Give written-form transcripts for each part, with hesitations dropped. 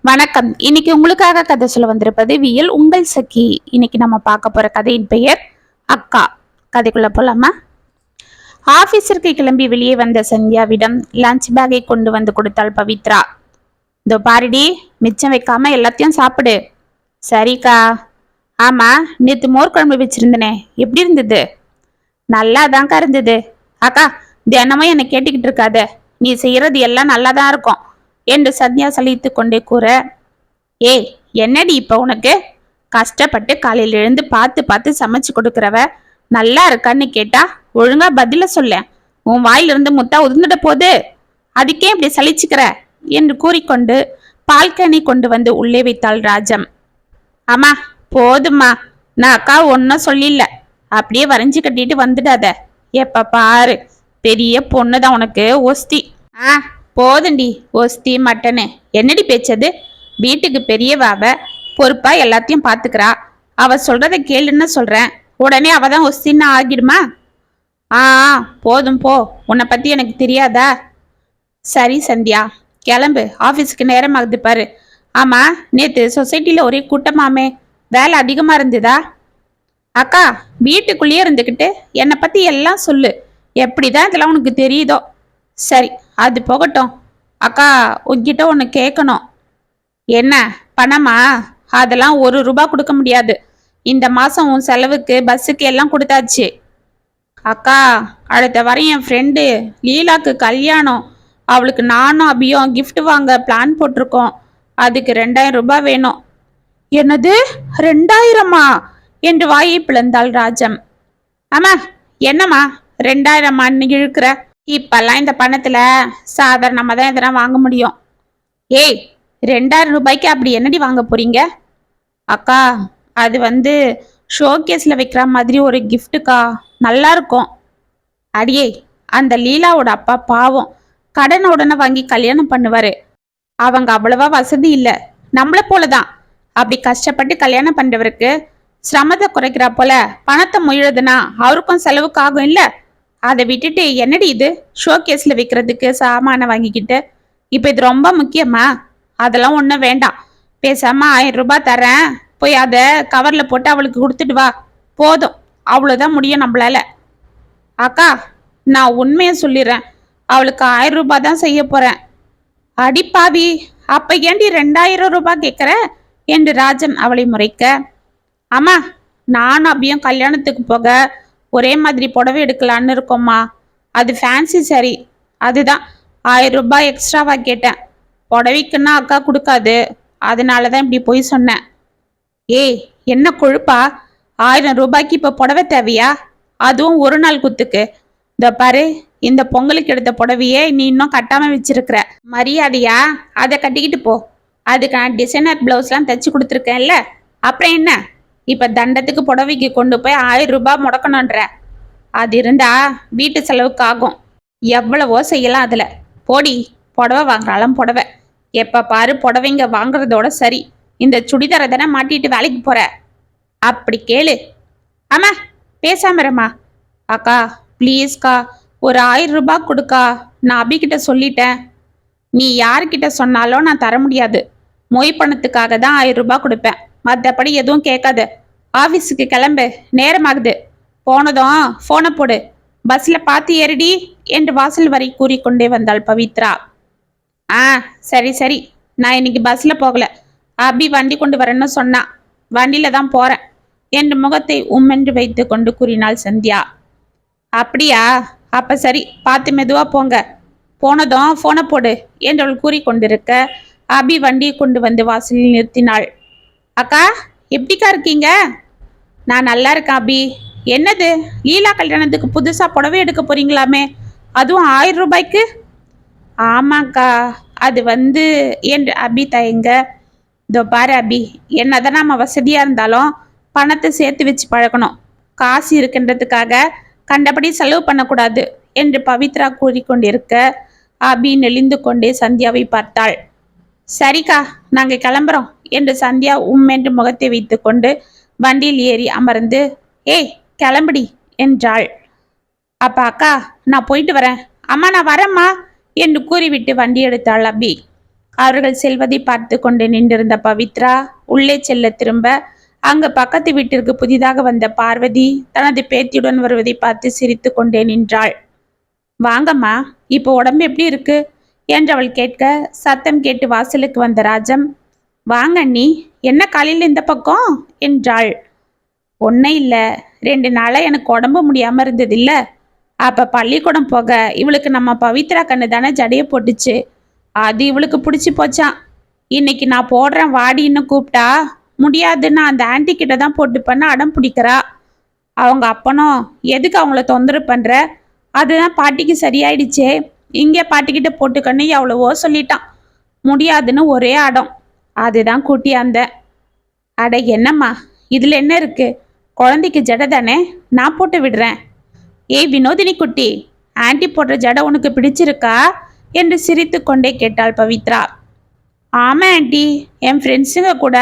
வணக்கம். இன்னைக்கு உங்களுக்காக கதை சொல்ல வந்திருப்பது வியல் உங்கள் சகி. இன்னைக்கு நம்ம பார்க்க போற கதையின் பெயர் அக்கா. கதைக்குள்ள போலாமா? ஆபீஸிற்கு கிளம்பி வெளியே வந்த சந்தியாவிடம் லஞ்ச் பேக்கை கொண்டு வந்து கொடுத்தாள் பவித்ரா. இதோ பாருடி, மிச்சம் வைக்காம எல்லாத்தையும் சாப்பிடு. சரிக்கா. ஆமா, நேத்து மோர் குழம்பு வச்சிருந்தனே, எப்படி இருந்தது? நல்லாதான்க்கா இருந்தது. அக்கா, தினமும் என்னை கேட்டுக்கிட்டு இருக்காத, நீ செய்யறது எல்லாம் நல்லாதான் இருக்கும் என்று சத்யா சலித்து கொண்டே கூற, ஏய் என்னடி இப்ப உனக்கு? கஷ்டப்பட்டு காலையில எழுந்து பார்த்து பார்த்து சமைச்சு கொடுக்கறவ நல்லா இருக்கான்னு கேட்டா ஒழுங்கா பதில சொல்ல. உன் வாயிலிருந்து முத்தா உதிர்ந்துட போது, அதுக்கே இப்படி சலிச்சுக்கிற என்று கூறிக்கொண்டு பால்கனி கொண்டு வந்து உள்ளே வைத்தாள் ராஜம். ஆமா போதுமா, நான் அக்கா ஒன்னும் சொல்லில, அப்படியே வரைஞ்சு கட்டிட்டு வந்துடாத. எப்ப பாரு பெரிய பொண்ணுதான் உனக்கு ஒஸ்தி. போதுண்டி, ஒஸ்தி மட்டனு என்னடி பேச்சது? வீட்டுக்கு பெரியவாவ, பொறுப்பா எல்லாத்தையும் பாத்துக்கிறா. அவ சொல்றத கேளுன்னு சொல்றேன், உடனே அவ தான் ஒஸ்தின்னு ஆகிடுமா? போதும் போ, உன்னை பத்தி எனக்கு தெரியாதா? சரி சந்தியா, கிளம்பு, ஆபீஸுக்கு நேரம் ஆகுது பாரு. ஆமா, நேத்து சொசைட்டில ஒரே கூட்டமாமே, வேலை அதிகமா இருந்ததா? அக்கா, வீட்டுக்குள்ளேயே இருந்துக்கிட்டு என்னை பத்தி எல்லாம் சொல்லு, எப்படிதான் இதெல்லாம் உனக்கு தெரியுதோ. சரி, அது போகட்டும். அக்கா, உன்கிட்ட ஒன்று கேட்கணும். என்ன? பணமா? அதெல்லாம் ₹1 கொடுக்க முடியாது. இந்த மாசம் உன் செலவுக்கு பஸ்ஸுக்கு எல்லாம் கொடுத்தாச்சு. அக்கா, அடுத்த வாரம் என் ஃப்ரெண்டு லீலாக்கு கல்யாணம். அவளுக்கு நானும் அபியும் கிஃப்ட் வாங்க பிளான் போட்டிருக்கோம். அதுக்கு ₹2000 வேணும். என்னது, 2000மா என்று வாயை பிளந்தாள் ராஜம். ஆமா, என்னம்மா 2000ன்னு இழுக்கிற? இப்பெல்லாம் இந்த பணத்துல சாதாரணமா தான் எதனா வாங்க முடியும். ஏய், ₹2000 அப்படி என்னடி வாங்க போறீங்க? அக்கா, அது ஷோகேஸ்ல வைக்கிற மாதிரி ஒரு கிஃப்ட்டுக்கா, நல்லா இருக்கும். அடியே, அந்த லீலாவோட அப்பா பாவம், கடனை உடனே வாங்கி கல்யாணம் பண்ணுவாரு. அவங்க அவ்வளவா வசதி இல்லை, நம்மள போலதான். அப்படி கஷ்டப்பட்டு கல்யாணம் பண்றவருக்கு சிரமத்தை குறைக்கிறா போல பணத்தை முயலுதுன்னா அவருக்கும் செலவுக்கு ஆகும் இல்ல? அதை விட்டுட்டு என்னடி இது ஷோகேஸ்ல வைக்கிறதுக்கு சாமான வாங்கிக்கிட்டு, இப்ப இது ரொம்ப முக்கியமா? அதெல்லாம் ஒன்றும் வேண்டாம். பேசாம ₹1000 தரேன், போய் அதை கவர்ல போட்டு அவளுக்கு கொடுத்துட்டு வா. போதும், அவ்வளோதான் முடியும் நம்மளால. அக்கா, நான் உண்மையை சொல்லிடுறேன், அவளுக்கு ₹1000 தான் செய்ய போறேன். அடிப்பாவி, அப்ப ஏண்டி ₹2000 கேட்குற என்று ராஜன் அவளை முறைக்க, ஆமா, நானும் அப்படியும் கல்யாணத்துக்கு போக ஒரே மாதிரி புடவை எடுக்கலான்னு இருக்கோம்மா. அது ஃபேன்சி சரி, அதுதான் ₹1000 எக்ஸ்ட்ராவா கேட்டேன். புடவைக்குன்னா அக்கா கொடுக்காது, அதனாலதான் இப்படி போய் சொன்னேன். ஏய், என்ன கொழுப்பா? ₹1000 இப்ப புடவை தேவையா? அதுவும் ஒரு நாள் குத்துக்கு. இந்த பாரு, இந்த பொங்கலுக்கு எடுத்த புடவையே நீ இன்னும் கட்டாம வச்சிருக்கிற. மரியாதையா அதை கட்டிக்கிட்டு போ. அதுக்கு நான் டிசைனர் பிளவுஸ்லாம் தைச்சு கொடுத்துருக்கேன்ல, அப்புறம் என்ன? இப்ப தண்டத்துக்கு புடவைக்கு கொண்டு போய் ₹1000 முடக்கணுன்ற? அது இருந்தா வீட்டு செலவுக்கு ஆகும். எவ்வளவோ செய்யலாம் அதுல. போடி, புடவை வாங்குறாலும் புடவை. எப்ப பாரு புடவைங்க வாங்குறதோட சரி, இந்த சுடிதாரை தானே மாட்டிட்டு வேலைக்கு போற. அப்படி கேளு. ஆமா, பேசாம இருமா. அக்கா ப்ளீஸ்க்கா, ஒரு ₹1000 கொடுக்கா, நான் அபிகிட்ட சொல்லிட்டேன். நீ யாருக்கிட்ட சொன்னாலும் நான் தர முடியாது. மொய் பணத்துக்காக தான் ₹1000 கொடுப்பேன், மற்றபடி எதுவும் கேட்காது. ஆஃபீஸுக்கு கிளம்பு, நேரமாகுது. போனதும் போனை போடு, பஸ்ல பார்த்து ஏறிடி என்று வாசல் வரை கூறிக்கொண்டே வந்தாள் பவித்ரா. சரி சரி, நான் இன்னைக்கு பஸ்ல போகல, அபி வண்டி கொண்டு வரேன்னு சொன்னா, வண்டியில தான் போறேன் என்று முகத்தை உம்மென்று வைத்து கொண்டு கூறினாள் சந்தியா. அப்படியா? அப்ப சரி, பார்த்து மெதுவா போங்க. போனதும் போனை போடு என்று அவள் கூறிக்கொண்டிருக்க அபி வண்டியை கொண்டு வந்து வாசலில் நிறுத்தினாள். அக்கா, எப்படிக்கா இருக்கீங்க? நான் நல்லா இருக்கேன் அபி. என்னது, லீலா கல்யாணத்துக்கு புதுசா புடவை எடுக்க போறீங்களாமே, அதுவும் ₹1000? ஆமாக்கா, அது என்று அபி தயங்க. இதோ பாரு அபி, என்னதான் நம்ம வசதியா இருந்தாலும் பணத்தை சேர்த்து வச்சு பழக்கணும். காசு இருக்கின்றதுக்காக கண்டபடி செலவு பண்ணக்கூடாது என்று பவித்ரா கூறிக்கொண்டிருக்க அபி நெளிந்து கொண்டே சந்தியாவை பார்த்தாள். சரிக்கா, நாங்க கிளம்புறோம் என்று சந்தியா என்று முகத்தை வைத்து கொண்டு வண்டியில் ஏறி அமர்ந்து, ஏய் கிளம்புடி என்றாள். அப்ப அக்கா, நான் போயிட்டு வரேன். அம்மா, நான் வரேம்மா என்று கூறிவிட்டு வண்டி எடுத்தாள் அபி. அவர்கள் செல்வதை பார்த்து கொண்டு நின்றிருந்த பவித்ரா உள்ளே செல்ல திரும்ப அங்க பக்கத்து வீட்டிற்கு புதிதாக வந்த பார்வதி தனது பேத்தியுடன் வருவதை பார்த்து சிரித்து கொண்டே நின்றாள். வாங்கம்மா, இப்போ உடம்பு எப்படி இருக்கு என்றவள் கேட்க சத்தம் கேட்டு வாசலுக்கு வந்த ராஜம், வாங்க அண்ணி, என்ன காலையில் இந்த பக்கம் என்றாள். ஒன்னும் இல்லை, 2 நாளா எனக்கு உடம்பு முடியாம இருந்தது இல்ல. அப்ப பள்ளிக்கூடம் போக இவளுக்கு நம்ம பவித்ரா கண்ணு தானே ஜடைய போட்டுச்சு. அது இவளுக்கு பிடிச்சி போச்சான். இன்னைக்கு நான் போடுறேன் வாடின்னு கூப்பிட்டா முடியாதுன்னு அந்த ஆன்டி கிட்ட தான் போட்டுப்பேன்னு அடம் பிடிக்கிறா. அவங்க அப்பனும் எதுக்கு அவங்கள தொந்தரவு பண்ற, அதுதான் பாட்டிக்கு சரியாயிடுச்சே, இங்கே பாட்டிக்கிட்ட போட்டுக்கன்னு எவ்வளவோ சொல்லிட்டான். முடியாதுன்னு ஒரே அடம். அதுதான் கூட்டி அந்த. அட என்னம்மா, இதுல என்ன இருக்கு, குழந்தைக்கு ஜடை தானே, நான் போட்டு விடுறேன். ஏய் வினோதினி குட்டி, ஆன்டி போடுற ஜடை உனக்கு பிடிச்சிருக்கா என்று சிரித்து கொண்டே கேட்டாள் பவித்ரா. ஆமா ஆன்டி, என் ஃப்ரெண்ட்ஸுங்க கூட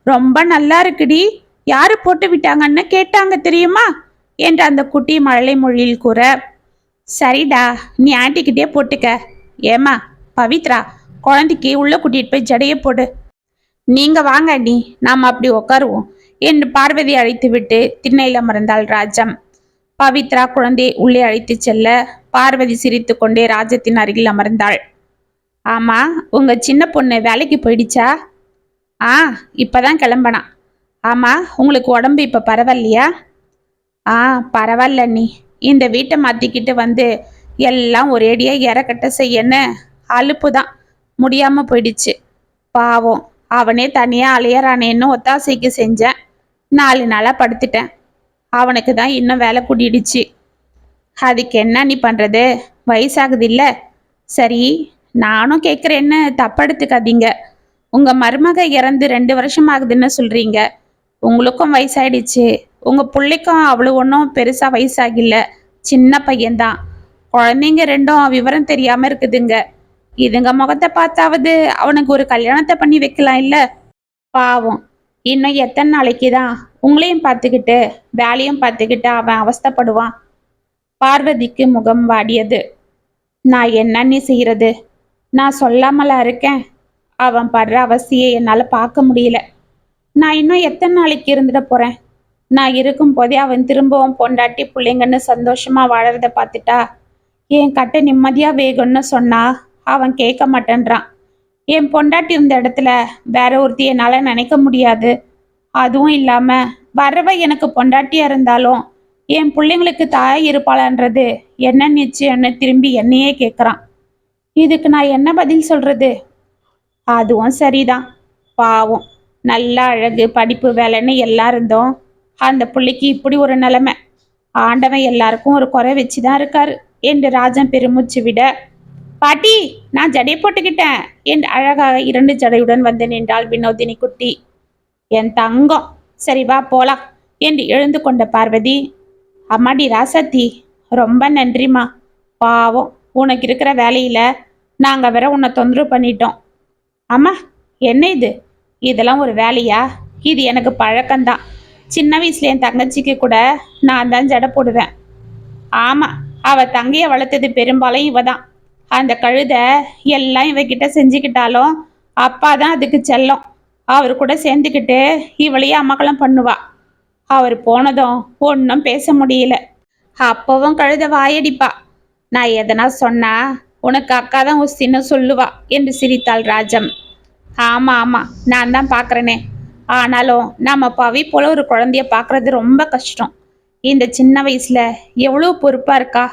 ரொம்ப நல்லா இருக்குடி, யாரு போட்டு விட்டாங்கன்னு கேட்டாங்க தெரியுமா என்று அந்த குட்டி மழலை மொழியில் கூற, சரிடா நீ ஆன்டிக்கிட்டே போட்டுக்க. ஏமா பவித்ரா, குழந்தைக்கு உள்ள கூட்டிட்டு போய் ஜடைய போடு. நீங்க வாங்க அண்ணி, நாம் அப்படி உட்காருவோம் என்று பார்வதி அழைத்து விட்டு திண்ணையில் அமர்ந்தாள் ராஜம். பவித்ரா குழந்தையை உள்ளே அழைத்து செல்ல பார்வதி சிரித்து கொண்டே ராஜத்தின் அருகில் அமர்ந்தாள். ஆமா, உங்க சின்ன பொண்ணு வேலைக்கு போயிடுச்சா? ஆ, இப்பதான் கிளம்பனா. ஆமா, உங்களுக்கு உடம்பு இப்ப பரவாயில்லையா? ஆ, பரவாயில்ல நீ, இந்த வீட்டை மாத்திக்கிட்டு வந்து எல்லாம் ஒரேடியா இறக்கட்ட செய்யன்னு அலுப்பு தான், முடியாம போயிடுச்சு. பாவம், அவனே தனியா அலையறானேன்னு ஒத்தாசைக்கு செஞ்சேன். 4 நாளா படுத்துட்டேன். அவனுக்கு தான் இன்னும் வேலை கூட்டிடுச்சு. அதுக்கு என்ன நீ பண்றது, வயசாகுது இல்ல. சரி, நானும் கேட்குறேன்னு தப்படுத்துக்காதீங்க. உங்க மருமக இறந்து 2 வருஷம் ஆகுதுன்னு சொல்றீங்க. உங்களுக்கும் வயசாயிடுச்சு, உங்க பிள்ளைக்கும் அவ்வளோ ஒன்றும் பெருசா வயசாகில்ல, சின்ன பையன்தான். குழந்தைங்க 2ம் விவரம் தெரியாம இருக்குதுங்க. இதுங்க முகத்தை பார்த்தாவது அவனுக்கு ஒரு கல்யாணத்தை பண்ணி வைக்கலாம் இல்ல. பாவம், இன்னும் எத்தனை நாளைக்கு தான் உங்களையும் பார்த்துக்கிட்டு வேலையும் பார்த்துக்கிட்டு அவன் அவஸ்தைப்படுவான். பார்வதிக்கு முகம் வாடியது. நான் என்ன நீ செய்யறது, நான் சொல்லாமலா இருக்கேன். அவன் படுற அவசியை என்னால் பார்க்க முடியல. நான் இன்னும் எத்தனை நாளைக்கு இருந்துட போறேன். நான் இருக்கும் போதே அவன் திரும்பவும் பொண்டாட்டி பிள்ளைங்கன்னு சந்தோஷமா வாழறத பார்த்துட்டா என் கட்ட நிம்மதியா வேகும்னு சொன்னா அவன் கேட்க மாட்டேன்றான். என் பொண்டாட்டி இருந்த இடத்துல வேற ஒருத்தி என்னால நினைக்க முடியாது. அதுவும் இல்லாம வரவ எனக்கு பொண்டாட்டியா இருந்தாலும் என் பிள்ளைங்களுக்கு தாய் இருப்பாளன்றது என்ன நிச்சயம்னு திரும்பி என்னையே கேட்குறான். இதுக்கு நான் என்ன பதில் சொல்றது? அதுவும் சரிதான். பாவம், நல்ல அழகு படிப்பு வேலைன்னு எல்லாம் இருந்தோம். அந்த பிள்ளைக்கு இப்படி ஒரு நிலைமை. ஆண்டவன் எல்லாருக்கும் ஒரு குறை வச்சுதான் இருக்காரு என்று ராஜன் பெருமூச்சு விட, பாட்டி நான் ஜடை போட்டுக்கிட்டேன் என்று அழகாக 2 ஜடையுடன் வந்து நின்றாள் வினோதினி குட்டி. என் தங்கம், சரி வா போலாம் என்று எழுந்து கொண்ட பார்வதி, அம்மாடி ராசாத்தி, ரொம்ப நன்றிம்மா. பாவம், உனக்கு இருக்கிற வேலையில நாங்க வேற உன்னை தொந்தரவு பண்ணிட்டோம். அம்மா, என்ன இது, இதெல்லாம் ஒரு வேலையா? இது எனக்கு பழக்கம்தான். சின்ன வயசுல என் தங்கச்சிக்கு கூட நான் தான் ஜடை போடுவேன். ஆமா, அவ தங்கைய வளர்த்தது பெரும்பாலும் இவ தான். அந்த கழுத எல்லாம் இவகிட்ட செஞ்சுக்கிட்டாலும் அப்பா தான் அதுக்கு செல்லம். அவர் கூட சேர்ந்துக்கிட்டு இவளையே அமகலம் பண்ணுவா. அவர் போனதும் ஒன்றும் பேச முடியல. அப்பவும் கழுத வாயடிப்பா. நான் எதனா சொன்னா உனக்கு அக்கா தான் உஸ்தின்னு சொல்லுவா என்று சிரித்தாள் ராஜம். ஆமா ஆமா, நான் தான் பார்க்குறேனே. ஆனாலும் நம்ம பவி போல ஒரு குழந்தைய பார்க்கறது ரொம்ப கஷ்டம். இந்த சின்ன வயசுல எவ்வளோ பொறுப்பா இருக்கா.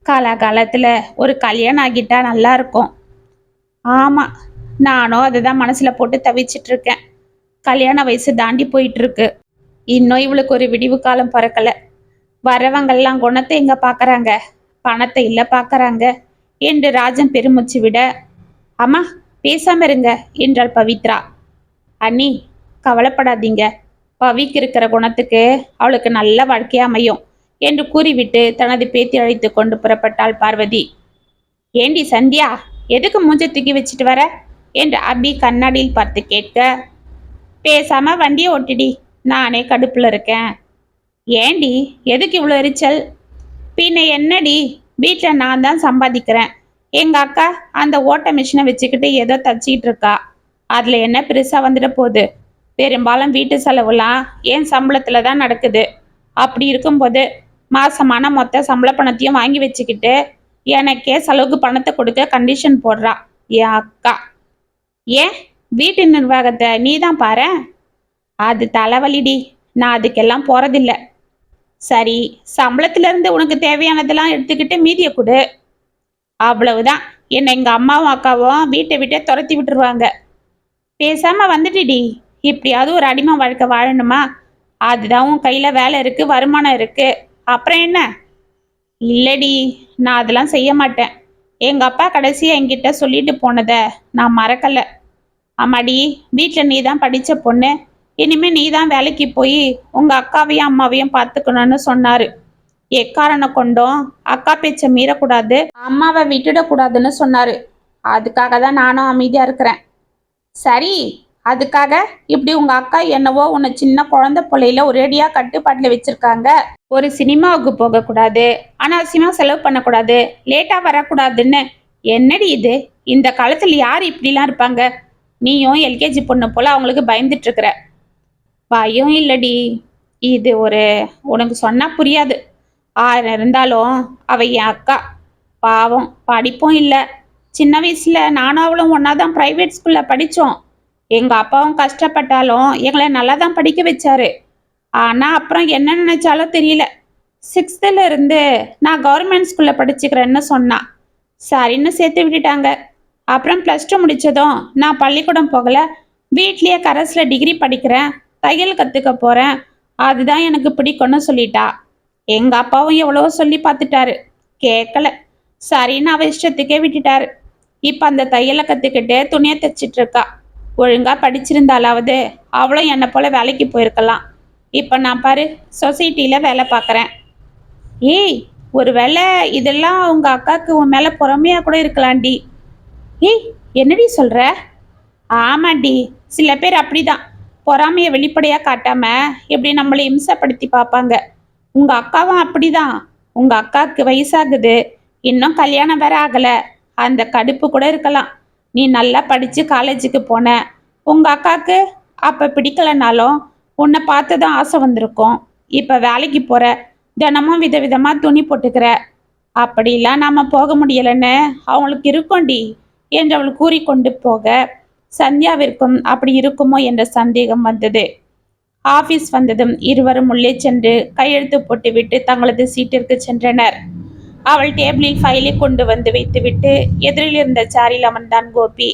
காலகாலத்துல ஒரு கல்யாணம் ஆகிட்டா நல்லா இருக்கும். ஆமா, நானும் அதை தான் மனசுல போட்டு தவிச்சிட்டு இருக்கேன். கல்யாண வயசு தாண்டி போயிட்டு இருக்கு. இன்னும் இவளுக்கு ஒரு விடிவு காலம் பிறக்கல. வரவங்கெல்லாம் குணத்தை எங்க பாக்குறாங்க, பணத்தை இல்ல பாக்குறாங்க என்று ராஜன் பெருமூச்சு விட, அம்மா பேசாம இருங்க என்றாள் பவித்ரா. அண்ணி கவலைப்படாதீங்க, பவிக்கு இருக்கிற குணத்துக்கு அவளுக்கு நல்ல வாழ்க்கை அமையும் என்று கூறிவிட்டு தனது பேத்தி அழைத்து கொண்டு புறப்பட்டாள் பார்வதி. ஏண்டி சந்தியா, எதுக்கு மூஞ்ச தூக்கி வச்சுட்டு வர என்று அபி கண்ணாடியில் பார்த்து கேட்க, பேசாம வண்டியை ஓட்டிடி, நானே கடுப்புல இருக்கேன். ஏண்டி எதுக்கு இவ்வளோ எரிச்சல்? பின்ன என்னடி, வீட்டில் நான் தான் சம்பாதிக்கிறேன், எங்க அக்கா அந்த ஓட்ட மிஷினை வச்சுக்கிட்டு ஏதோ தச்சிக்கிட்டு இருக்கா. அதுல என்ன பெருசா வந்துட போகுது? பெரும்பாலும் வீட்டு செலவுலாம் என் சம்பளத்துல தான் நடக்குது. அப்படி இருக்கும்போது மாசமான மொத்த சம்பள பணத்தையும் வாங்கி வச்சுக்கிட்டு எனக்கே செலவுக்கு பணத்தை கொடுக்க கண்டிஷன் போடுறா என் அக்கா. ஏன் வீட்டு நிர்வாகத்தை நீ தான் பாரு. அது தலைவலிடி. நான் அதுக்கெல்லாம் போறதில்ல. சரி, சம்பளத்துல இருந்து உனக்கு தேவையானதெல்லாம் எடுத்துக்கிட்டு மீதியை கொடு. அவ்வளவுதான். என்னை எங்க அம்மாவும் அக்காவும் வீட்டை விட்டே துரத்தி விட்டுருவாங்க. பேசாம வந்துடுடி. இப்படியாவது ஒரு அடிமை வாழ்க்கை வாழணுமா? அதுதான் உன் கையில வேலை இருக்கு, வருமானம் இருக்கு. அப்புறம் என்ன? இல்லடி, நான் அதெல்லாம் செய்ய மாட்டேன். எங்க அப்பா கடைசியா என்கிட்ட சொல்லிட்டு போனத நான் மறக்கல. அம்மாடி, வீட்டில் நீ தான் படிச்ச பொண்ணு. இனிமே நீ தான் வேலைக்கு போய் உங்க அக்காவையும் அம்மாவையும் பார்த்துக்கணும்னு சொன்னாரு. எக்காரணம் கொண்டும் அக்கா பேச்ச மீறக்கூடாது, அம்மாவை விட்டுடக்கூடாதுன்னு சொன்னாரு. அதுக்காக தான் நானும் அமைதியா இருக்கிறேன். சரி, அதுக்காக இப்படி உங்க அக்கா என்னவோ உன்னை சின்ன குழந்தை பிள்ளையில ஒரேடியா கட்டுப்பாட்டுல வச்சிருக்காங்க. ஒரு சினிமாவுக்கு போகக்கூடாது, அனாவசியமா செலவு பண்ணக்கூடாது, லேட்டா வரக்கூடாதுன்னு. என்னடி இது? இந்த காலத்துல யார் இப்படிலாம் இருப்பாங்க? நீயும் எல்கேஜி பொண்ணு போல அவங்களுக்கு பயந்துட்டு இருக்கிற. பயம் இல்லடி, இது உனக்கு சொன்னா புரியாது. ஆயிரம் இருந்தாலும் அவ என் அக்கா. பாவம், படிப்பும் இல்லை. சின்ன வயசுல நானும் அவளும் ஒன்னாதான் பிரைவேட் ஸ்கூல்ல படித்தோம். எங்க அப்பாவும் கஷ்டப்பட்டாலும் எங்களை நல்லா தான் படிக்க வச்சாரு. ஆனா அப்புறம் என்ன நினைச்சாலும் தெரியல. 6th இருந்து நான் கவர்மெண்ட் ஸ்கூல்ல படிச்சுக்கிறேன்னு சொன்னான். சரின்னு சேர்த்து விட்டுட்டாங்க. அப்புறம் +2 முடிச்சதும் நான் பள்ளிக்கூடம் போகல, வீட்லயே கரஸ்ல டிகிரி படிக்கிறேன், தையல் கத்துக்க போறேன், அதுதான் எனக்கு பிடிக்கும்னு சொல்லிட்டா. எங்க அப்பாவும் எவ்வளவோ சொல்லி பார்த்துட்டாரு, கேட்கல. சரின்னு அவ இஷ்டத்துக்கே விட்டுட்டாரு. இப்ப அந்த தையலை கத்துக்கிட்டு துணியை தைச்சிட்டு இருக்கா. ஒழுங்கா படிச்சிருந்தாலாவது அவளும் என்னை போல வேலைக்கு போயிருக்கலாம். இப்ப நான் பாரு, சொசைட்டில வேலை பார்க்குறேன். ஏய், ஒரு வேளை இதெல்லாம் உங்க அக்காவுக்கு உன் மேல பொறாமையா கூட இருக்கலாம்டி. ஏய், என்னடி சொல்ற? ஆமாண்டி, சில பேர் அப்படிதான் பொறாமையை வெளிப்படையா காட்டாம எப்படி நம்மளை இம்சப்படுத்தி பார்ப்பாங்க. உங்க அக்காவும் அப்படிதான். உங்க அக்காவுக்கு வயசாகுது, இன்னும் கல்யாணம் வேற ஆகல. அந்த கடுப்பு கூட இருக்கலாம். நீ நல்லா படிச்சு காலேஜுக்கு போன, உங்க அக்காவுக்கு அப்ப பிடிக்கலனாலும் உன்னை பார்த்துதான் ஆசை வந்திருக்கும். இப்ப வேலைக்கு போற, தினமும் விதவிதமா துணி போட்டுக்கிற. அப்படிலாம் நாம போக முடியலன்னு அவங்களுக்கு இருக்கும்டி என்று அவள் கூறிக்கொண்டு போக, சந்தியாவிற்கும் அப்படி இருக்குமோ என்ற சந்தேகம் வந்தது. ஆபீஸ் வந்ததும் இருவரும் உள்ளே சென்று கையெழுத்து போட்டுவிட்டு தங்களது சீட்டிற்கு சென்றனர். அவள் டேபிளில் ஃபைலை கொண்டு வந்து வைத்துவிட்டு எதிரில் இருந்த சேரில் அமர்ந்தான் கோபி.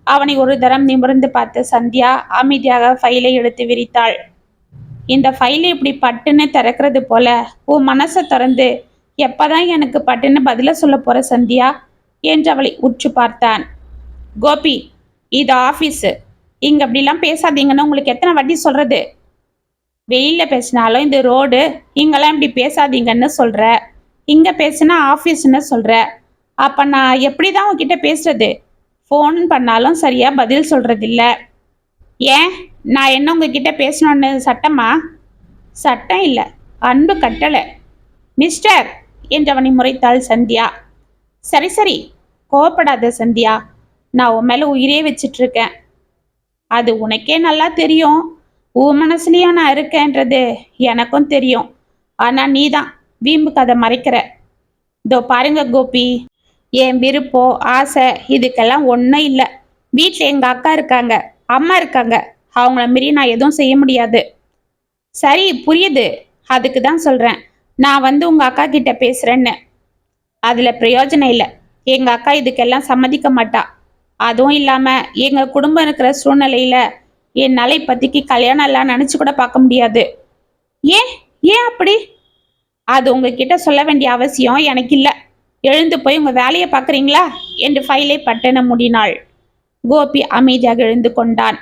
அவனை ஒரு தரம் நிமிர்ந்து பார்த்த சந்தியா அமைதியாக ஃபைலை எடுத்து விரித்தாள். இந்த ஃபைலை இப்படி பட்டுன்னு திறக்கிறது போல உன் மனசை திறந்து எப்பதான் எனக்கு பட்டுன்னு பதில சொல்ல போற சந்தியா என்று அவளை உற்று பார்த்தான். கோபி, இது ஆஃபீஸு, இங்க அப்படிலாம் பேசாதீங்கன்னு உங்களுக்கு எத்தனை வாட்டி சொல்றது? வெயில்ல பேசினாலும் இந்த ரோடு, இங்கெல்லாம் இப்படி பேசாதீங்கன்னு சொல்ற, இங்க பேசினா ஆஃபீஸ்ன்னு சொல்ற. அப்ப நான் எப்படிதான் உங்ககிட்ட பேசுறது? ஃபோன் பண்ணாலும் சரியா பதில் சொல்றதில்ல. ஏன், நான் என்ன உங்ககிட்ட பேசணும்னு சட்டமா? சட்டம் இல்லை, அன்பு கட்டளை. மிஸ்டர் என்றவனை முறைத்தாள் சந்தியா. சரி சரி, கோவப்படாத சந்தியா, நான் உன் மேல உயிரே வச்சிட்டு இருக்கேன். அது உனக்கே நல்லா தெரியும். உன் மனசுலயும் நான் இருக்கேன்றது எனக்கும் தெரியும். ஆனா நீ தான் வீம்பு கதை மறைக்கிற. இதோ பாருங்க கோபி, என் விருப்பம் ஆசை இதுக்கெல்லாம் ஒன்றும் இல்லை. வீட்டில் எங்கள் அக்கா இருக்காங்க, அம்மா இருக்காங்க, அவங்கள மீறி நான் எதுவும் செய்ய முடியாது. சரி, புரியுது. அதுக்கு தான் சொல்கிறேன், நான் வந்து உங்கள் அக்கா கிட்ட பேசுகிறேன்னு. அதில் பிரயோஜனம் இல்லை. எங்கள் அக்கா இதுக்கெல்லாம் சம்மதிக்க மாட்டா. அதுவும் இல்லாமல் எங்கள் குடும்பம் இருக்கிற சூழ்நிலையில் என்னால் இப்போதைக்கு கல்யாணம் எல்லாம் நினச்சி கூட பார்க்க முடியாது. ஏன் ஏன் அப்படி? அது உங்ககிட்ட சொல்ல வேண்டிய அவசியம் எனக்கு இல்லை. எழுந்து போய் உங்கள் வேலையை பார்க்குறீங்களா என்று ஃபைலை பட்டன மூடினாள். கோபி அமைதியாக எழுந்து கொண்டான்.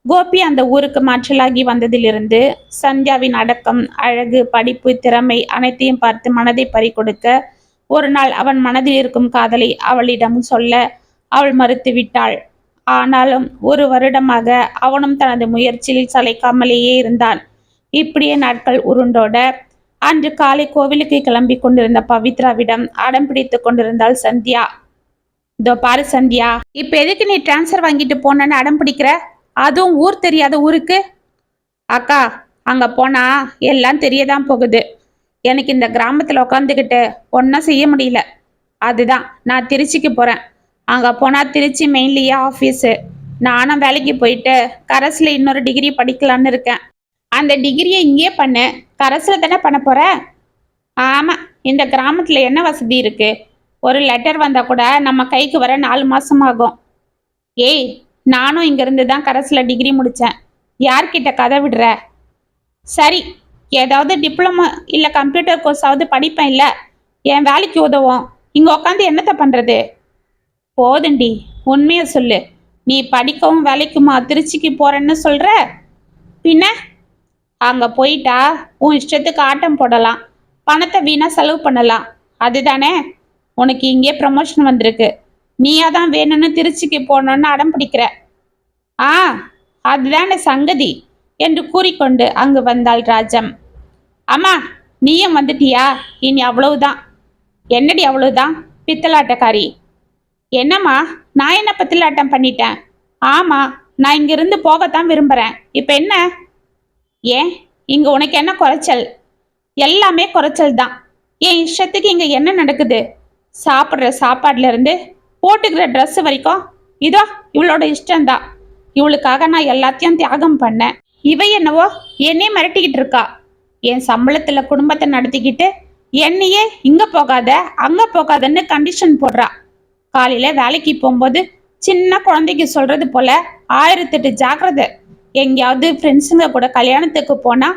கோபி அந்த ஊருக்கு மாற்றலாகி வந்ததிலிருந்து சந்தியாவின் அடக்கம், அழகு, படிப்பு, திறமை அனைத்தையும் பார்த்து மனதை பறிகொடுக்க ஒரு நாள் அவன் மனதில் இருக்கும் காதலை அவளிடம் சொல்ல அவள் மறுத்து விட்டாள். ஆனாலும் 1 வருடமாக அவனும் தனது முயற்சியில் சளைக்காமலேயே இருந்தான். இப்படியே நாட்கள் உருண்டோட அன்று காலை கோவிலுக்கு கிளம்பி கொண்டிருந்த பவித்ராவிடம் அடம் பிடித்து கொண்டிருந்தாள் சந்தியா. இதோ பாரு சந்தியா, இப்ப எதுக்கு நீ டிரான்ஸ்ஃபர் வாங்கிட்டு போனன்னு அடம் பிடிக்கிற? அதுவும் ஊர் தெரியாத ஊருக்கு. அக்கா, அங்க போனா எல்லாம் தெரியதான் போகுது. எனக்கு இந்த கிராமத்துல உட்காந்துக்கிட்டு ஒன்றும் செய்ய முடியல. அதுதான் நான் திருச்சிக்கு போறேன். அங்க போனா திருச்சி மெயின்லயே ஆஃபீஸு. நானும் வேலைக்கு போயிட்டு கரஸ்ல இன்னொரு டிகிரி படிக்கலான்னு இருக்கேன். அந்த டிகிரியை இங்கே பண்ணு. கரஸ்ல தானே பண்ண போற? ஆமா. இந்த கிராமத்துல என்ன வசதி இருக்கு? ஒரு லெட்டர் வந்தா கூட நம்ம கைக்கு வர 4 மாசம் ஆகும். ஏய், நானும் இங்க இருந்து தான் கரஸ்ல டிகிரி முடிச்சேன். யார்கிட்ட கதை விடுற? சரி, ஏதாவது டிப்ளமோ இல்ல கம்ப்யூட்டர் கோர்ஸாவது படிப்பேன். இல்ல என் வேலைக்கு உதவும். இங்க உட்காந்து என்னத்த பண்றது? போதுண்டி, உண்மைய சொல்லு. நீ படிக்கவும் வேலைக்குமா திருச்சிக்கு போறேன்னு சொல்ற? பின்ன அங்க போயிட்டா உன் இஷ்டத்துக்கு ஆட்டம் போடலாம், பணத்தை வீணா செலவு பண்ணலாம். அதுதானே? உனக்கு இங்கே ப்ரமோஷன் வந்திருக்கு. நீயா தான் வேணும்னு திருச்சிக்கு போகணும்னு அடம் பிடிக்கிற. ஆ, அதுதானே சங்கதி என்று கூறிக்கொண்டு அங்கு வந்தாள் ராஜம். அம்மா, நீயும் வந்துட்டியா? இனி அவ்வளவுதான். என்னடி அவ்வளவுதான்? பித்தலாட்டக்காரி. என்னம்மா, நான் என்ன பித்தலாட்டம் பண்ணிட்டேன்? ஆமா, நான் இங்கிருந்து போகத்தான் விரும்புறேன். இப்ப என்ன? ஏன், இங்க உனக்கு என்ன குறைச்சல்? எல்லாமே குறைச்சல் தான். என் இஷ்டத்துக்கு இங்க என்ன நடக்குது? சாப்பிட்ற சாப்பாடுல இருந்து போட்டுக்கிற ட்ரெஸ் வரைக்கும் இதோ இவளோட இஷ்டம்தான். இவளுக்காக நான் எல்லாத்தையும் தியாகம் பண்ணேன். இவ என்னவோ என்னையே மிரட்டிக்கிட்டு இருக்கா. என் சம்பளத்துல குடும்பத்தை நடத்திக்கிட்டு என்னையே இங்க போகாத அங்க போகாதன்னு கண்டிஷன் போடுறா. காலையில வேலைக்கு போகும்போது சின்ன குழந்தைக்கு சொல்றது போல 1008 ஜாக்கிரதை. எங்கேயாவது ஃப்ரெண்ட்ஸுங்க கூட கல்யாணத்துக்கு போனா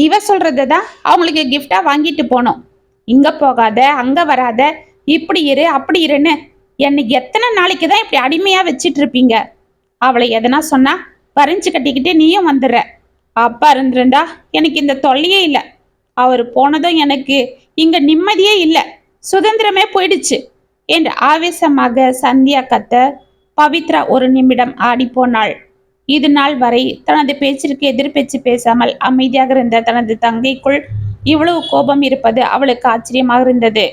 இவ சொல்றது தான் அவங்களுக்கு கிஃப்டா வாங்கிட்டு போனோம். இங்க போகாத அங்க வராத, இப்படி இரு அப்படி இருன்னு என்னை எத்தனை நாளைக்கு தான் இப்படி அடிமையா வச்சிட்டு இருப்பீங்க? அவளை எதனா சொன்னா வரைஞ்சு கட்டிக்கிட்டு நீயும் வந்துடுற. அப்பா இருந்திருந்தா எனக்கு இந்த தொல்லையே இல்லை. அவர் போனதும் எனக்கு இங்க நிம்மதியே இல்லை, சுதந்திரமே போயிடுச்சு என்று ஆவேசமாக சந்தியா கத்த பவித்ரா ஒரு நிமிடம் ஆடி போனாள். இது நாள் வரை தனது பேச்சிற்கு எதிர்பேச்சு பேசாமல் அமைதியாக இருந்த தனது தங்கைக்குள் இவ்வளவு கோபம் இருப்பது அவளுக்கு ஆச்சரியமாக இருந்தது.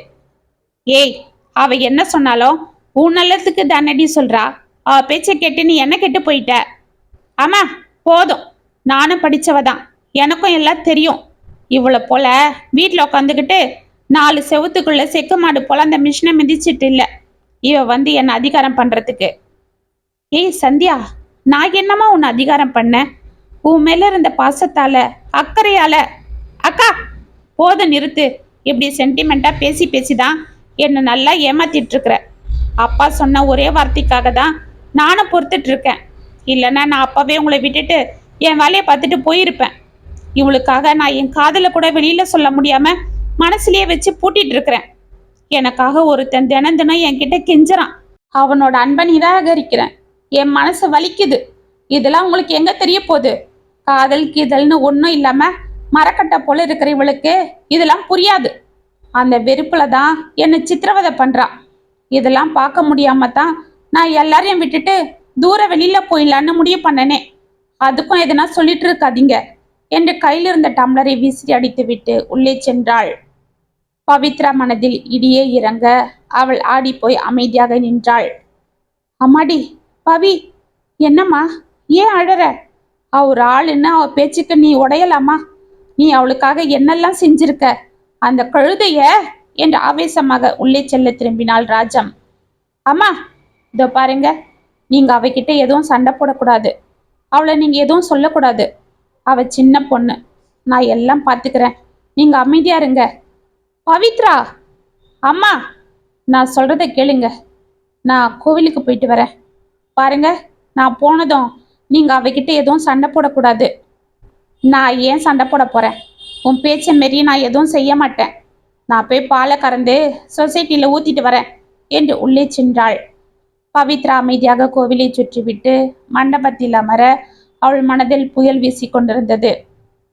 ஏய், அவ என்ன சொன்னாலும் உன் நல்லத்துக்கு தானடி சொல்றா. அவ பேச்சை கேட்டு நீ என்ன கெட்டு போயிட்ட? ஆமா, போதும். நானும் படிச்சவதான், எனக்கும் எல்லாம் தெரியும். இவளை போல வீட்டில் உட்காந்துக்கிட்டு 4 செவத்துக்குள்ள செக்கு மாடு போல அந்த மிஷினை மிதிச்சிட்டு இல்லை இவ வந்து என்ன அதிகாரம் பண்றதுக்கு. ஏய் சந்தியா, நான் என்னமா உன்னை அதிகாரம் பண்ண? உன் மேல இருந்த பாசத்தால, அக்கறையால. அக்கா, போதும் நிறுத்து. இப்படி சென்டிமெண்டா பேசி பேசிதான் என்னை நல்லா ஏமாத்திட்டு இருக்கிற. அப்பா சொன்ன ஒரே வார்த்தைக்காக தான் நானும் பொறுத்துட்டு இருக்கேன். இல்லைன்னா நான் அப்பவே உங்களை விட்டுட்டு என் வேலையை பார்த்துட்டு போயிருப்பேன். இவளுக்காக நான் என் காதலை கூட வெளியில சொல்ல முடியாம மனசுலயே வச்சு பூட்டிட்டு இருக்கிறேன். எனக்காக ஒருத்தன் தினம் தினம் என்கிட்ட கெஞ்சுறான். அவனோட அன்பை நிராகரிக்கிறேன். என் மனசு வலிக்குது. இதெல்லாம் உங்களுக்கு எங்க தெரிய போகுது? காதல் கீதல்னு ஒன்றும் இல்லாம மரக்கட்டை போல இருக்கிற இவளுக்கு இதெல்லாம் புரியாது. அந்த வெறுப்புல தான் என்னை சித்திரவதை பண்றான். இதெல்லாம் பார்க்க முடியாம தான் நான் எல்லாரையும் விட்டுட்டு தூர வெளியில போயிடலான்னு முடிவு பண்ணனே. அதுக்கும் எதனா சொல்லிட்டு இருக்காதீங்க என்று கையில் இருந்த டம்ளரை விசிறி அடித்து விட்டு உள்ளே சென்றாள். பவித்ரா மனதில் இடியே இறங்க அவள் ஆடி போய் அமைதியாக நின்றாள். அம்மாடி, பவி, என்னம்மா, ஏன் அழற? அவர் ஆளுன்னு அவ பேச்சுக்கு நீ உடையலாமா? நீ அவளுக்காக என்னெல்லாம் செஞ்சிருக்க அந்த கழுதைய என்று ஆவேசமாக உள்ளே செல்ல திரும்பினாள் ராஜம். அம்மா, இதோ பாருங்க, நீங்க அவகிட்ட எதுவும் சண்டை போடக்கூடாது. அவளை நீங்க எதுவும் சொல்லக்கூடாது. அவ சின்ன பொண்ணு. நான் எல்லாம் பார்த்துக்கிறேன். நீங்க அமைதியா இருங்க. பவித்ரா, அம்மா, நான் சொல்றதை கேளுங்க. நான் கோவிலுக்கு போயிட்டு வரேன். பாருங்க, நான் போனதும் நீங்க அவகிட்ட எதுவும் சண்டை போடக்கூடாது. நான் ஏன் சண்டை போட போறேன்? உன் பேச்சை மாரி நான் எதுவும் செய்ய மாட்டேன். நான் போய் பாலை கறந்து சொசைட்டியில் ஊத்திட்டு வரேன் என்று உள்ளே சென்றாள். பவித்ரா அமைதியாக கோவிலை சுற்றிவிட்டு மண்டபத்தில் அமர அவள் மனதில் புயல் வீசி கொண்டிருந்தது.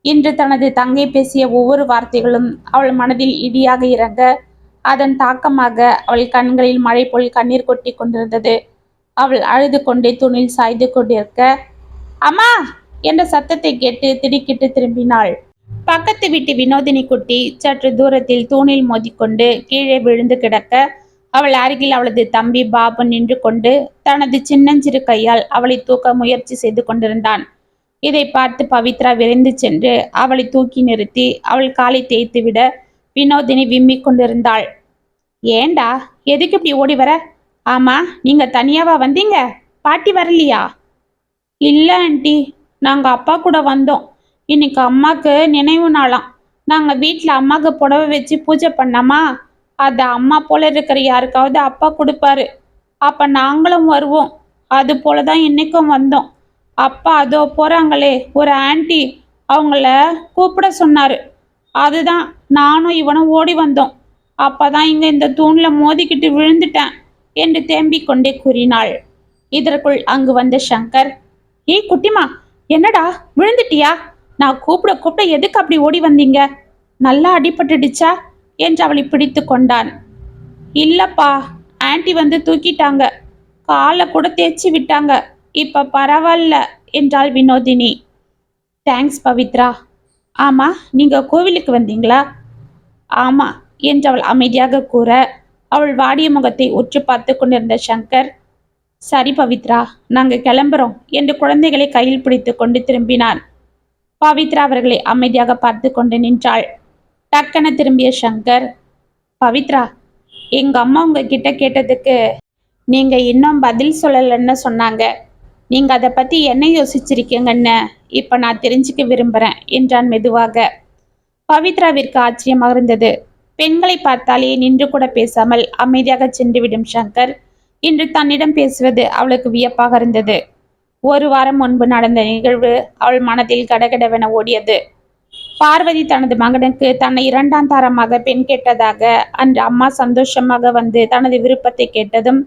இன்று தனது தங்கை பேசிய ஒவ்வொரு வார்த்தைகளும் அவள் மனதில் இடியாக இறங்க அதன் தாக்கமாக அவள் கண்களில் மழை போல் கண்ணீர் கொட்டி கொண்டிருந்தது. அவள் அழுது கொண்டே தூணில் சாய்ந்து கொண்டிருக்க அம்மா என்ற சத்தத்தை கேட்டு திடுக்கிட்டு திரும்பினாள். பக்கத்து வீட்டு வினோதினி குட்டி சற்று தூரத்தில் தூணில் மோதிக்கொண்டு கீழே விழுந்து கிடக்க அவள் அருகில் அவளது தம்பி பாபு நின்று கொண்டு தனது சின்னஞ்சிறு கையால் அவளை தூக்க முயற்சி செய்து கொண்டிருந்தான். இதை பார்த்து பவித்ரா விரைந்து சென்று அவளை தூக்கி நிறுத்தி அவள் காலை தேய்த்து விட வினோதினி விம்மிக் கொண்டிருந்தாள். ஏண்டா, எதுக்கு இப்படி ஓடி வர? ஆமா, நீங்க தனியாவா வந்தீங்க? பாட்டி வரலையா? இல்ல ஆண்டி, நாங்க அப்பா கூட வந்தோம். இன்னைக்கு அம்மாக்கு நினைவு நாளாம். நாங்க வீட்டில் அம்மாக்கு புடவை வச்சு பூஜை பண்ணாமா, அதை அம்மா போல இருக்கிற யாருக்காவது அப்பா கொடுப்பாரு. அப்ப நாங்களும் வருவோம். அது போலதான் இன்னைக்கும் வந்தோம். அப்பா அதோ போறாங்களே ஒரு ஆண்டி, அவங்கள கூப்பிட சொன்னாரு. அதுதான் நானும் இவனும் ஓடி வந்தோம். அப்பதான் இங்க இந்த தூண்ல மோதிக்கிட்டு விழுந்துட்டேன் என்று தேம்பிக் கொண்டே கூறினாள். இதற்குள் அங்கு வந்த சங்கர், ஏய் குட்டிமா, என்னடா விழுந்துட்டியா? நான் கூப்பிட கூப்பிட எதுக்கு அப்படி ஓடி வந்தீங்க? நல்லா அடிபட்டுடுச்சா என்று அவளை பிடித்து கொண்டான். இல்லப்பா, ஆன்ட்டி வந்து தூக்கிட்டாங்க. காலை கூட தேய்ச்சி விட்டாங்க. இப்ப பரவாயில்ல என்றாள் வினோதினி. தேங்க்ஸ் பவித்ரா. ஆமா, நீங்க கோவிலுக்கு வந்தீங்களா? ஆமா என்றவள் அமைதியாக கூற, அவள் வாடிய முகத்தை உற்று பார்த்து கொண்டிருந்த சங்கர், சரி பவித்ரா, நாங்க கிளம்புறோம் என்று குழந்தைகளை கையில் பிடித்து கொண்டு திரும்பினான். பவித்ரா அவர்களை அமைதியாக பார்த்து கொண்டு நின்றாள். டக்கென திரும்பிய சங்கர், பவித்ரா, எங்க அம்மா உங்ககிட்ட கேட்டதுக்கு நீங்க இன்னும் பதில் சொல்லலைன்னு சொன்னாங்க. நீங்க அதை பத்தி என்ன யோசிச்சிருக்கீங்கன்னு இப்ப நான் தெரிஞ்சுக்க விரும்புறேன் என்றான் மெதுவாக. பவித்ராவிற்கு ஆச்சரியமாக இருந்தது. பெண்களை பார்த்தாலே நின்று கூட பேசாமல் அமைதியாக சென்றுவிடும் சங்கர் இன்று தன்னிடம் பேசுவது அவளுக்கு வியப்பாக இருந்தது. ஒரு வாரம் முன்பு நடந்த நிகழ்வு அவள் மனதில் கடகடவென ஓடியது. பார்வதி தனது மகனுக்கு தன்னை இரண்டாம் தாரமாக பெண் கேட்டதாக அன்று அம்மா சந்தோஷமாக வந்து தனது விருப்பத்தை கேட்டதும்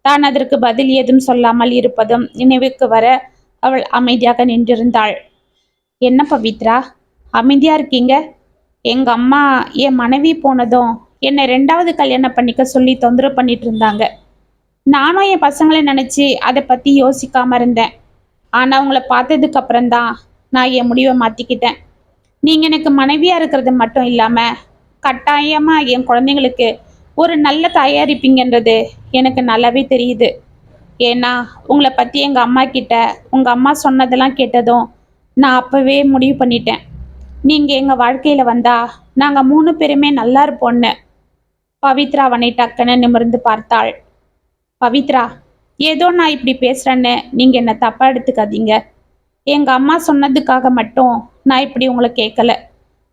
தான் அதற்கு பதில் ஏதும் சொல்லாமல் இருப்பதும் நினைவுக்கு வர அவள் அமைதியாக நின்றிருந்தாள். என்ன பவித்ரா, அமைதியா இருக்கீங்க? எங்க அம்மா என் மனைவி போனதும் என்னை ரெண்டாவது கல்யாணம் பண்ணிக்க சொல்லி தொந்தரவு பண்ணிட்டு இருந்தாங்க. நானும் என் பசங்களை நினைச்சு அதை பத்தி யோசிக்காம இருந்தேன். ஆனா அவங்கள பார்த்ததுக்கு அப்புறம்தான் நான் என் முடிவை மாத்திக்கிட்டேன். நீங்க எனக்கு மனைவியா இருக்கிறது மட்டும் இல்லாம கட்டாயமா என் குழந்தைங்களுக்கு ஒரு நல்ல தயாரிப்பீங்கன்றது எனக்கு நல்லாவே தெரியுது. ஏன்னா உங்களை பத்தி எங்க அம்மா கிட்ட உங்க அம்மா சொன்னதெல்லாம் கேட்டதும் நான் அப்பவே முடிவு பண்ணிட்டேன். நீங்க எங்க வாழ்க்கையில வந்தா நாங்க 3 பேருமே நல்லா இருப்போம்னு. பவித்ரா அவனை டக்குன்னு நிமிர்ந்து பார்த்தாள். பவித்ரா, ஏதோ நான் இப்படி பேசுறேன்னு நீங்க என்ன தப்பா எடுத்துக்காதீங்க. எங்க அம்மா சொன்னதுக்காக மட்டும் நான் இப்படி உங்களை கேட்கல.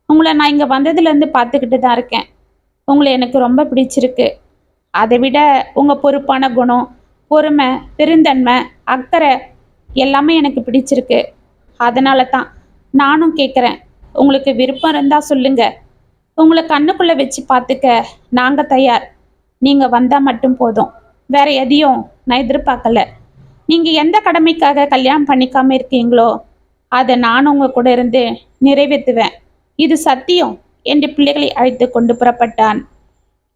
உங்களை நான் இங்க வந்ததுலேருந்து பார்த்துக்கிட்டு தான் இருக்கேன். உங்களை எனக்கு ரொம்ப பிடிச்சிருக்கு. அதை விட உங்க பொறுப்பான குணம், பொறுமை, பெருந்தன்மை, அக்கறை எல்லாமே எனக்கு பிடிச்சிருக்கு. அதனால தான் நானும் கேட்குறேன். உங்களுக்கு விருப்பம் இருந்தா சொல்லுங்க. உங்களை கண்ணுக்குள்ள வச்சு பார்த்துக்க நாங்க தயார். நீங்க வந்தா மட்டும் போதும். வேற எதையும் நான் எதிர்பார்க்கல. நீங்க எந்த கடமைக்காக கல்யாணம் பண்ணிக்காம இருக்கீங்களோ அதை நானும் உங்க கூட இருந்து நிறைவேற்றுவேன். இது சத்தியம் என்று பிள்ளைகளை அழைத்து கொண்டு புறப்பட்டான்.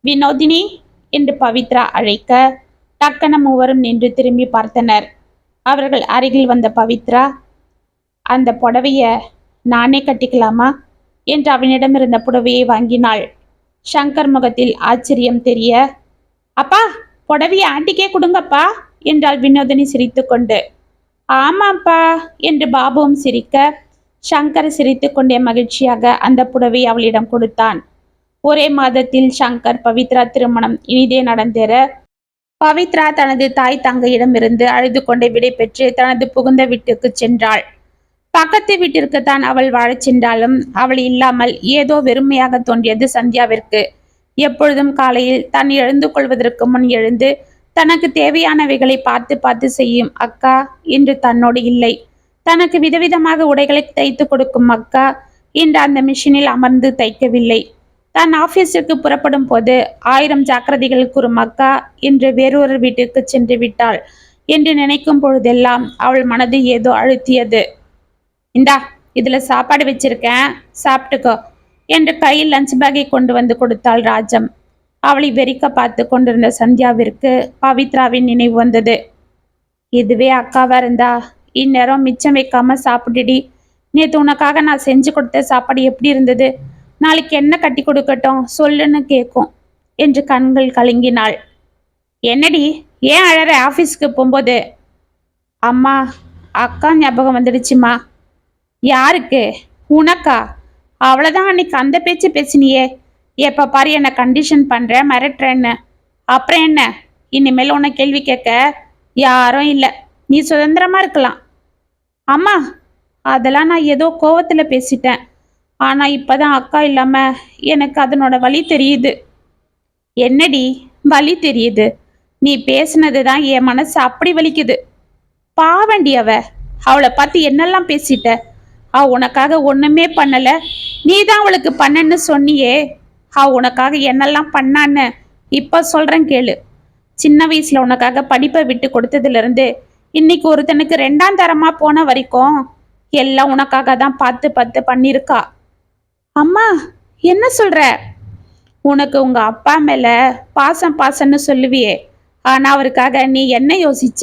வினோதினி என்று பவித்ரா அழைக்க டக்கன மூவரும் நின்று திரும்பி பார்த்தனர். அவர்கள் அருகில் வந்த பவித்ரா, அந்த புடவைய நானே கட்டிக்கலாமா என்று அவனிடமிருந்த புடவையை வாங்கினாள். சங்கர் முகத்தில் ஆச்சரியம் தெரிய, அப்பா, புடவைய ஆண்டிக்கே கொடுங்கப்பா என்றாள் வினோதினி சிரித்து கொண்டு. ஆமாப்பா என்று பாபுவும் சிரிக்க, சங்கர் சிரித்து கொண்டே மகிழ்ச்சியாக அந்த புடவை அவளிடம் கொடுத்தான். ஒரே மாதத்தில் சங்கர் பவித்ரா திருமணம் இனிதே நடந்தேற பவித்ரா தனது தாய் தங்கையிடம் இருந்து அழுது கொண்டே விடை பெற்று தனது புகுந்த வீட்டுக்கு சென்றாள். பக்கத்து வீட்டிற்கு தான் அவள் வாழச் சென்றாலும் அவள் இல்லாமல் ஏதோ வெறுமையாக தோன்றியது சந்தியாவிற்கு. எப்பொழுதும் காலையில் தான் எழுந்து கொள்வதற்கு முன் எழுந்து தனக்கு தேவையானவைகளை பார்த்து பார்த்து செய்யும் அக்கா இன்று தன்னோடு இல்லை. தனக்கு விதவிதமாக உடைகளை தைத்து கொடுக்கும் அக்கா இன்று அந்த மிஷினில் அமர்ந்து தைக்கவில்லை. தான் ஆபீஸிற்கு புறப்படும் போது 1000 ஜாக்கிரதைகள் கூறும் அக்கா இன்று வேறொரு வீட்டிற்கு சென்று விட்டாள் என்று நினைக்கும் பொழுதெல்லாம் அவள் மனது ஏதோ அழுத்தியது. இந்தா, இதுல சாப்பாடு வச்சிருக்கேன், சாப்பிட்டுக்கோ என்று கையில் லஞ்ச் பேக்கை கொண்டு வந்து கொடுத்தாள் ராஜம். அவளை வெறிக்க பார்த்து கொண்டிருந்த சந்தியாவிற்கு பவித்ராவின் நினைவு வந்தது. இதுவே அக்காவா இருந்தா இந்நேரம் மிச்சம் வைக்காம சாப்பிட்டுடி. நேற்று உனக்காக நான் செஞ்சு கொடுத்த சாப்பாடு எப்படி இருந்தது? நாளைக்கு என்ன கட்டி கொடுக்கட்டும் சொல்லுன்னு கேட்கும் என்று கண்கள் கலங்கினாள். என்னடி, ஏன் அழற ஆஃபீஸ்க்கு போகும்போது? அம்மா, அக்கா ஞாபகம் வந்துடுச்சுமா. யாருக்கு? உனக்கா? அவ்வளோதான், அன்னைக்கு அந்த பேச்சு பேசினியே, எப்போ பாரு என்னை கண்டிஷன் பண்ணுற மிரட்டுறேன்னு. அப்புறம் என்ன, இனிமேல் உன்னை கேள்வி கேட்க யாரும் இல்லை, நீ சுதந்திரமா இருக்கலாம். அம்மா, அதெல்லாம் நான் ஏதோ கோவத்தில் பேசிட்டேன். ஆனால் இப்போதான் அக்கா இல்லாமல் எனக்கு அதனோட வலி தெரியுது. என்னடி வலி தெரியுது? நீ பேசுனது தான் என் மனசு அப்படி வலிக்குது. பாவண்டி அவளை பார்த்து என்னெல்லாம் பேசிட்ட. உனக்காக ஒண்ணுமே பண்ணல, நீ தான் அவளுக்கு பண்ணன்னு சொன்னியே. உனக்காக என்னெல்லாம் பண்ணான்னு இப்ப சொல்றேன் கேளு. சின்ன வயசுல உனக்காக படிப்பை விட்டு கொடுத்ததுல இருந்து இன்னைக்கு ஒருத்தனுக்கு 2ஆம் தரமா போன வரைக்கும் எல்லாம் உனக்காக தான் பார்த்து பார்த்து பண்ணிருக்கா. அம்மா, என்ன சொல்ற? உனக்கு உங்க அப்பா மேல பாசம் பாசம்னு சொல்லுவியே, ஆனா அவருக்காக நீ என்ன யோசிச்ச?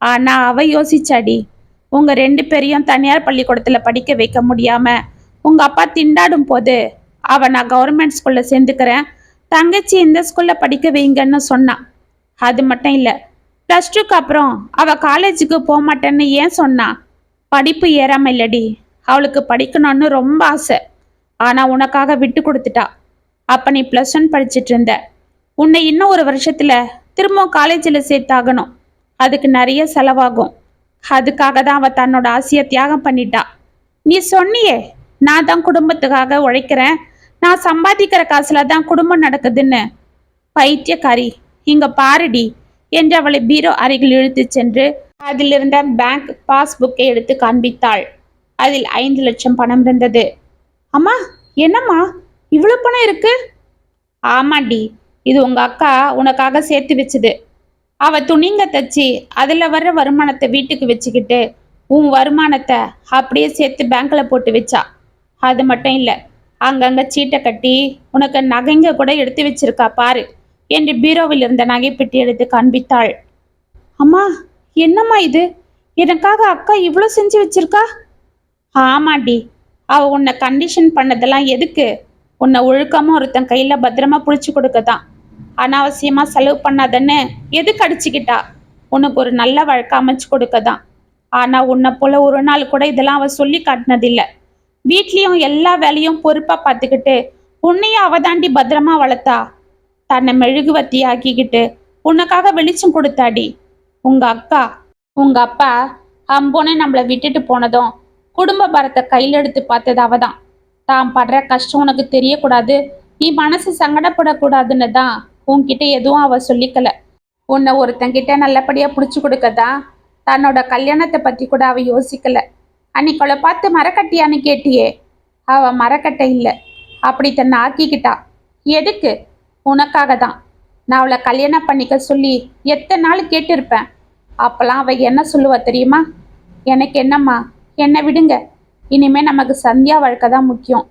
ஆனா அவ யோசிச்சாடி. உங்க 2 பேரையும் தனியார் பள்ளிக்கூடத்துல படிக்க வைக்க முடியாம உங்க அப்பா திண்டாடும் போது அவ நான் கவர்மெண்ட் ஸ்கூல்ல சேர்ந்துக்கிறேன், தங்கச்சி இந்த ஸ்கூல்ல படிக்க வைங்கன்னு சொன்னான். அது மட்டும் இல்ல, +2க்கு அப்புறம் அவ காலேஜுக்கு போக மாட்டேன்னு ஏன் சொன்னா? படிப்பு ஏறாம இல்லடி, அவளுக்கு படிக்கணும்னு ரொம்ப ஆசை. ஆனா உனக்காக விட்டு கொடுத்துட்டா. அப்ப நீ +1 படிச்சுட்டு இருந்த. உன்னை இன்னும் ஒரு வருஷத்துல திரும்பவும் காலேஜில் சேர்த்தாகணும். அதுக்கு நிறைய செலவாகும். அதுக்காக தான் அவ தன்னோட ஆசையை தியாகம் பண்ணிட்டா. நீ சொன்னியே, நான் தான் குடும்பத்துக்காக உழைக்கிறேன், நான் சம்பாதிக்கிற காசுல தான் குடும்பம் நடக்குதுன்னு. பைத்தியக்காரி, இங்க பாருடி என்று அவளை பீரோ அருகில் இழுத்து சென்று அதிலிருந்த பேங்க் பாஸ்புக்கை எடுத்து காண்பித்தாள். அதில் 5 லட்சம் பணம் இருந்தது. அம்மா, என்னம்மா இவ்வளவு பணம் இருக்கு? ஆமாண்டி, இது உங்க அக்கா உனக்காக சேர்த்து வச்சது. அவ துணிங்க தச்சு அதுல வர்ற வருமானத்தை வீட்டுக்கு வச்சுக்கிட்டு உன் வருமானத்தை அப்படியே சேர்த்து பேங்க்ல போட்டு வச்சா. அது மட்டும் இல்ல, அங்கங்க சீட்டை கட்டி உனக்கு நகைங்க கூட எடுத்து வச்சிருக்கா பாரு என்று பீரோவில் இருந்த நகைப்பெட்டி எடுத்து காண்பித்தாள். அம்மா, என்னம்மா இது? எனக்காக அக்கா இவ்வளோ செஞ்சு வச்சிருக்கா? ஆமாண்டி, அவ உன்னை கண்டிஷன் பண்ணதெல்லாம் எதுக்கு? உன்னை ஒழுக்கமா ஒருத்தன் கையில பத்திரமா புடிச்சு கொடுக்கதான். அனாவசியமா செலவு பண்ணாதன்னு எதுக்கு அடிச்சுக்கிட்டா? உனக்கு ஒரு நல்ல வழக்க அமைச்சு கொடுக்கதான். ஆனா உன்னை போல ஒரு நாள் கூட இதெல்லாம் அவ சொல்லி காட்டினதில்ல. வீட்லயும் எல்லா வேலையும் பொறுப்பா பார்த்துக்கிட்டு உன்னையும் அவ தாண்டி பத்திரமா வளர்த்தா. தன்னை மெழுகுவத்தி ஆக்கிக்கிட்டு உனக்காக வெளிச்சம் கொடுத்தாடி. உங்க அக்கா, உங்க அப்பா அம்போன்னு நம்மளை விட்டுட்டு போனதும் குடும்ப பாரத்தை கையில் எடுத்து பார்த்தது அவதான். தான் படுற கஷ்டம் உனக்கு தெரியக்கூடாது, நீ மனசு சங்கடப்படக்கூடாதுன்னு தான் உன்கிட்ட எதுவும் அவ சொல்லிக்கல. உன்னை ஒருத்தங்கிட்ட நல்லபடியா புடிச்சு கொடுக்கதான் தன்னோட கல்யாணத்தை பத்தி கூட அவ யோசிக்கல. அன்னைக்கு அவளை பார்த்து மரக்கட்டியான்னு கேட்டியே, அவ மரக்கட்டை இல்லை, அப்படி தன்னை ஆக்கிக்கிட்டா. எதுக்கு? உனக்காக தான். நான் அவளை கல்யாணம் பண்ணிக்க சொல்லி எத்தனை நாள் கேட்டிருப்பேன். அப்பெல்லாம் அவ என்ன சொல்லுவா தெரியுமா? எனக்கு என்னம்மா, என்னை விடுங்க, இனிமே நமக்கு சந்தியா வாழ்க்கை தான் முக்கியம்.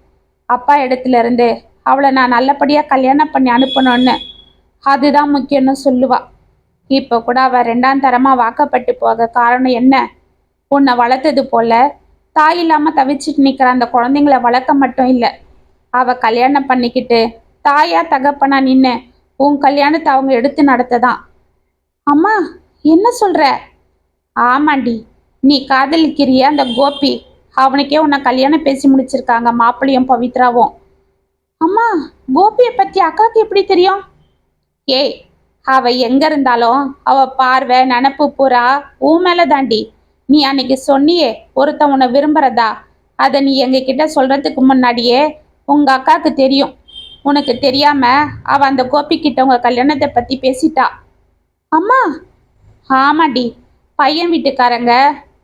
அப்பா இடத்துல இருந்து அவளை நான் நல்லபடியா கல்யாணம் பண்ணி அனுப்பணும்னு, அதுதான் முக்கியம்னு சொல்லுவா. இப்போ கூட அவ 2ஆம் தரமா வாக்கப்பட்டு போக காரணம் என்ன? உன்னை வளர்த்தது போல தாய் இல்லாம தவிச்சிட்டு நிக்கிற அந்த குழந்தைங்களை வளர்க்க மட்டும் இல்லை, அவ கல்யாணம் பண்ணிக்கிட்டு தாயா தகப்பனா நின்று உன் கல்யாணத்தை அவங்க எடுத்து நடத்ததான். அம்மா, என்ன சொல்ற? ஆமாண்டி, நீ காதலிக்கிறிய அந்த கோபி, அவனுக்கே உன்னை கல்யாணம் பேசி முடிச்சிருக்காங்க மாப்பிள்ளையும் பவித்ராவும். அம்மா, கோபியை பத்தி அக்காவுக்கு எப்படி தெரியும்? ஏய், அவ எங்க இருந்தாலும் அவ பார்வை நினப்பு பூரா உன் மேல தாண்டி. நீ அன்னைக்கு சொன்னியே ஒருத்தன் உன்னை விரும்புறதா, அதை நீ எங்க கிட்ட சொல்றதுக்கு முன்னாடியே உங்க அக்காவுக்கு தெரியும். உனக்கு தெரியாம அவ அந்த கோபி கிட்ட உங்க கல்யாணத்தை பத்தி பேசிட்டா. அம்மா, ஆமாடி, பையன் வீட்டுக்காரங்க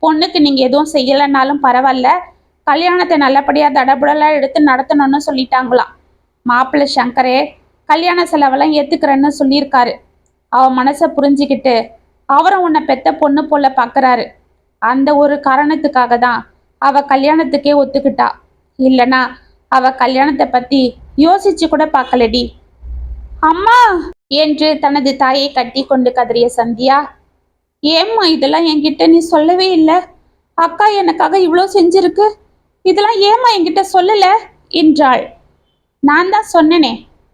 பொண்ணுக்கு நீங்க எதுவும் செய்யலைன்னாலும் பரவாயில்ல, கல்யாணத்தை நல்லபடியா தடபுடலாம் எடுத்து நடத்தணும்னு சொல்லிட்டாங்களாம். மாப்பிள்ளை சங்கரே கல்யாண செலவெல்லாம் ஏத்துக்கிறேன்னு சொல்லியிருக்காரு. அவ மனசை புரிஞ்சுக்கிட்டு அவரும் உன்னை பெத்த பொண்ணு போல பாக்குறாரு. அந்த ஒரு காரணத்துக்காக தான் அவ கல்யாணத்துக்கே ஒத்துக்கிட்டா. இல்லனா அவ கல்யாணத்தை பத்தி யோசிச்சு கூட பார்க்கலடி. அம்மா என்று தனது தாயை கட்டி கொண்டு கதறிய சந்தியா, ஏம்மா இதெல்லாம் என்கிட்ட நீ சொல்லவே இல்லை? அக்கா எனக்காக இவ்வளோ செஞ்சிருக்கு, இதெல்லாம் ஏம்மா என்கிட்ட சொல்லல என்றாள். நான் தான் சொன்னனே,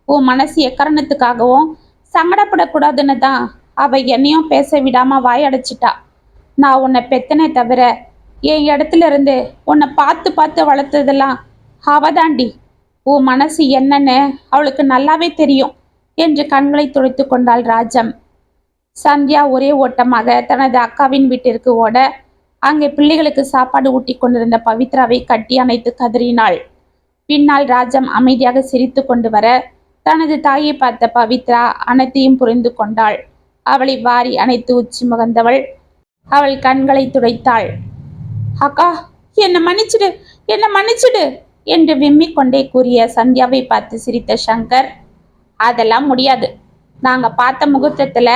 உன் மனசு எக்காரணத்துக்காகவும் சங்கடப்படக்கூடாதுன்னு தான் அவ என்னையும் பேச விடாம வாயடைச்சிட்டா. நான் உன்னை பெத்தனே தவிர என் இடத்துல இருந்து உன்னை பார்த்து பார்த்து வளர்த்ததெல்லாம் அவதாண்டி. உன் மனசு என்னன்னு அவளுக்கு நல்லாவே தெரியும் என்று கண்களை துடைத்து கொண்டாள் ராஜம். சந்தியா ஒரே ஓட்டமாக தனது அக்காவின் வீட்டிற்கு ஓட அங்கே பிள்ளைகளுக்கு சாப்பாடு ஊட்டி கொண்டிருந்த பவித்ராவை கட்டி அணைத்து கதறினாள். பின்னால் ராஜம் அமைதியாக சிரித்து கொண்டு வர தனது தாயை பார்த்த பவித்ரா அனைத்தையும் புரிந்து கொண்டாள். அவளை வாரி அணைத்து உச்சி முகந்தவள் அவள் கண்களை துடைத்தாள். அக்கா, என்னை மன்னிச்சிடு, என்னை மன்னிச்சிடு என்று விம்மிக் கொண்டே கூறிய சந்தியாவை பார்த்து சிரித்த சங்கர், அதெல்லாம் முடியாது. நாங்க பார்த்த முகூர்த்தத்துல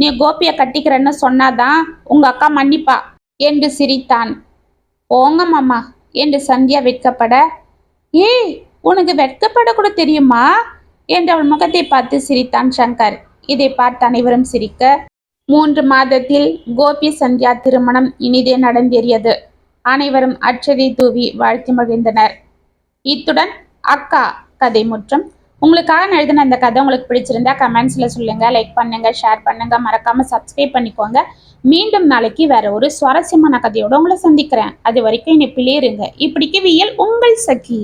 நீ கோபியை கட்டிக்கிறன்னு சொன்னாதான் உங்க அக்கா மன்னிப்பா என்று சிரித்தான். போங்க மாமா என்று சந்தியா வெட்கப்பட, ஏய் உனக்கு வெட்கப்பட கூட தெரியுமா என்று அவள் முகத்தை பார்த்து சிரித்தான் சங்கர். இதை பார்த்து அனைவரும் சிரிக்க 3 மாதத்தில் கோபி சந்தியா திருமணம் இனிதே நடந்தேறியது. அனைவரும் அச்சதை தூவி வாழ்த்தி மகிழ்ந்தனர். இத்துடன் அக்கா கதை முற்றும். உங்களுக்காக நான் எழுதின இந்த கதை உங்களுக்கு பிடிச்சிருந்தா கமெண்ட்ஸில் சொல்லுங்கள், லைக் பண்ணுங்கள், ஷேர் பண்ணுங்கள், மறக்காமல் சப்ஸ்கிரைப் பண்ணிக்கோங்க. மீண்டும் நாளைக்கு வேற ஒரு சுவாரஸ்யமான கதையோடு உங்களை சந்திக்கிறேன். அது வரைக்கும் என்னை பிள்ளையிருங்க. இப்படிக்கு வியல் உங்கள் சகி.